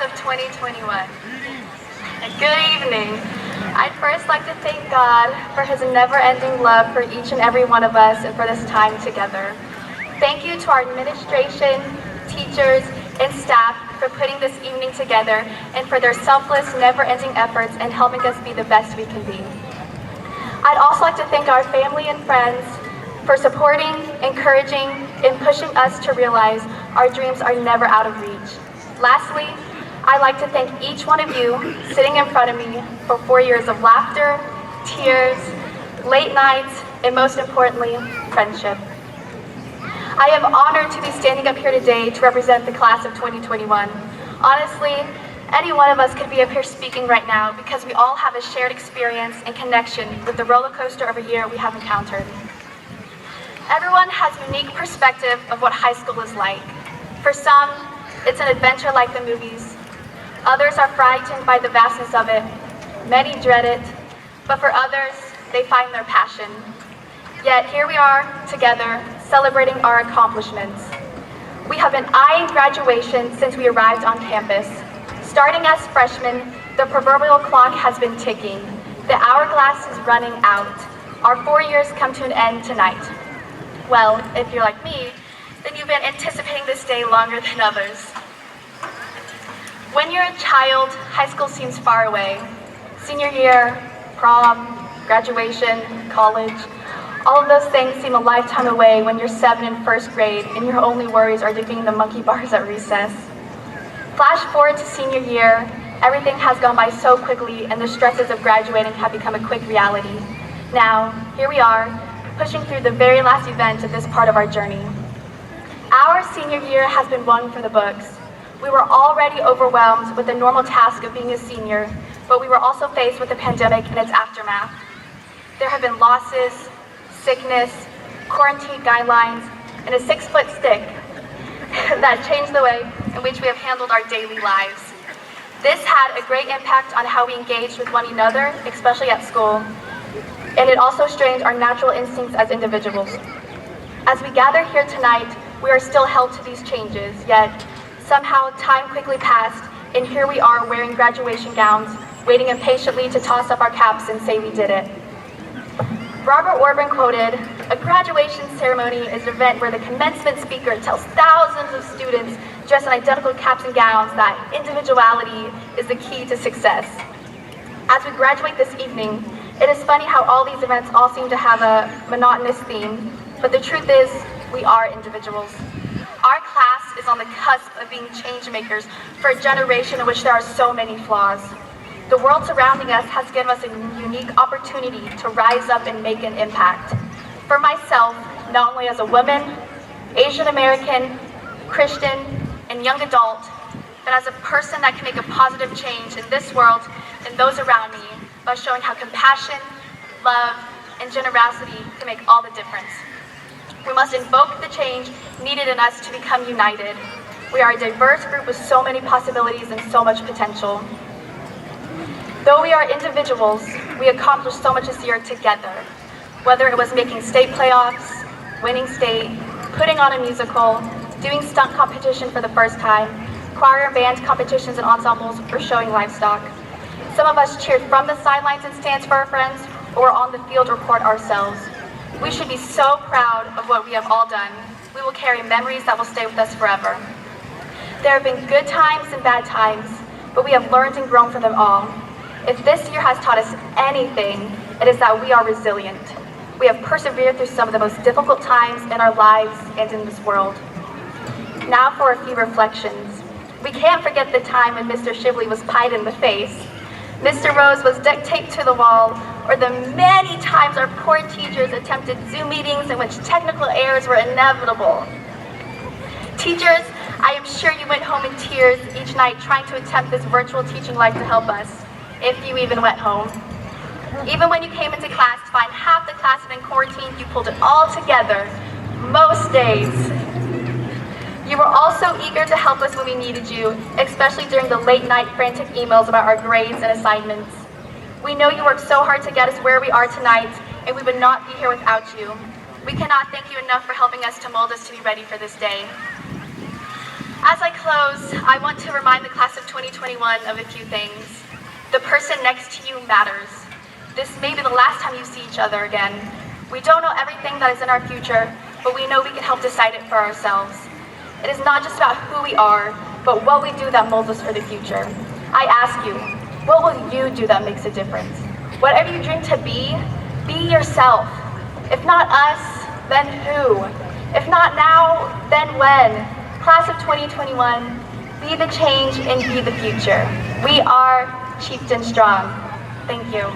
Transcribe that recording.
of 2021. Good evening. I'd first like to thank God for his never-ending love for each and every one of us and for this time together. Thank you to our administration, teachers, and staff for putting this evening together and for their selfless, never-ending efforts in helping us be the best we can be. I'd also like to thank our family and friends for supporting, encouraging, and pushing us to realize our dreams are never out of reach. Lastly, I'd like to thank each one of you sitting in front of me for 4 years of laughter, tears, late nights, and most importantly, friendship. I am honored to be standing up here today to represent the class of 2021. Honestly, any one of us could be up here speaking right now because we all have a shared experience and connection with the roller coaster of a year we have encountered. Everyone has a unique perspective of what high school is like. For some, it's an adventure like the movies. Others are frightened by the vastness of it. Many dread it, but for others, they find their passion. Yet here we are together, celebrating our accomplishments. We have been eyeing graduation since we arrived on campus. Starting as freshmen, the proverbial clock has been ticking. The hourglass is running out. Our 4 years come to an end tonight. Well, if you're like me, then you've been anticipating this day longer than others. When you're a child, high school seems far away. Senior year, prom, graduation, college, all of those things seem a lifetime away when you're 7 in first grade and your only worries are defeating the monkey bars at recess. Flash forward to senior year, everything has gone by so quickly and the stresses of graduating have become a quick reality. Now, here we are, pushing through the very last event of this part of our journey. Our senior year has been one for the books. We were already overwhelmed with the normal task of being a senior, but we were also faced with the pandemic and its aftermath. There have been losses, sickness, quarantine guidelines, and a 6-foot stick that changed the way in which we have handled our daily lives. This had a great impact on how we engaged with one another, especially at school, and it also strained our natural instincts as individuals. As we gather here tonight, we are still held to these changes, yet somehow time quickly passed, and here we are wearing graduation gowns, waiting impatiently to toss up our caps and say we did it. Robert Orban quoted, "A graduation ceremony is an event where the commencement speaker tells thousands of students dressed in identical caps and gowns that individuality is the key to success." As we graduate this evening, it is funny how all these events all seem to have a monotonous theme, but the truth is, we are individuals. Our class is on the cusp of being change makers for a generation in which there are so many flaws. The world surrounding us has given us a unique opportunity to rise up and make an impact. For myself, not only as a woman, Asian American, Christian, and young adult, but as a person that can make a positive change in this world and those around me by showing how compassion, love, and generosity can make all the difference. We must invoke the change needed in us to become united. We are a diverse group with so many possibilities and so much potential. Though we are individuals, we accomplished so much this year together. Whether it was making state playoffs, winning state, putting on a musical, doing stunt competition for the first time, choir and band competitions and ensembles, or showing livestock. Some of us cheered from the sidelines and stands for our friends, or were on the field or court ourselves. We should be so proud of what we have all done. We will carry memories that will stay with us forever. There have been good times and bad times, but we have learned and grown from them all. If this year has taught us anything, it is that we are resilient. We have persevered through some of the most difficult times in our lives and in this world. Now for a few reflections. We can't forget the time when Mr. Shibley was pied in the face, Mr. Rose was duct taped to the wall, or the many times our poor teachers attempted Zoom meetings in which technical errors were inevitable. Teachers, I am sure you went home in tears each night trying to attempt this virtual teaching life to help us, if you even went home. Even when you came into class to find half the class had been quarantined, you pulled it all together, most days. You were also eager to help us when we needed you, especially during the late night frantic emails about our grades and assignments. We know you worked so hard to get us where we are tonight, and we would not be here without you. We cannot thank you enough for helping us to mold us to be ready for this day. As I close, I want to remind the class of 2021 of a few things. The person next to you matters. This may be the last time you see each other again. We don't know everything that is in our future, but we know we can help decide it for ourselves. It is not just about who we are, but what we do that molds us for the future. I ask you, what will you do that makes a difference? Whatever you dream to be yourself. If not us, then who? If not now, then when? Class of 2021, be the change and be the future. We are Chieftain Strong. Thank you.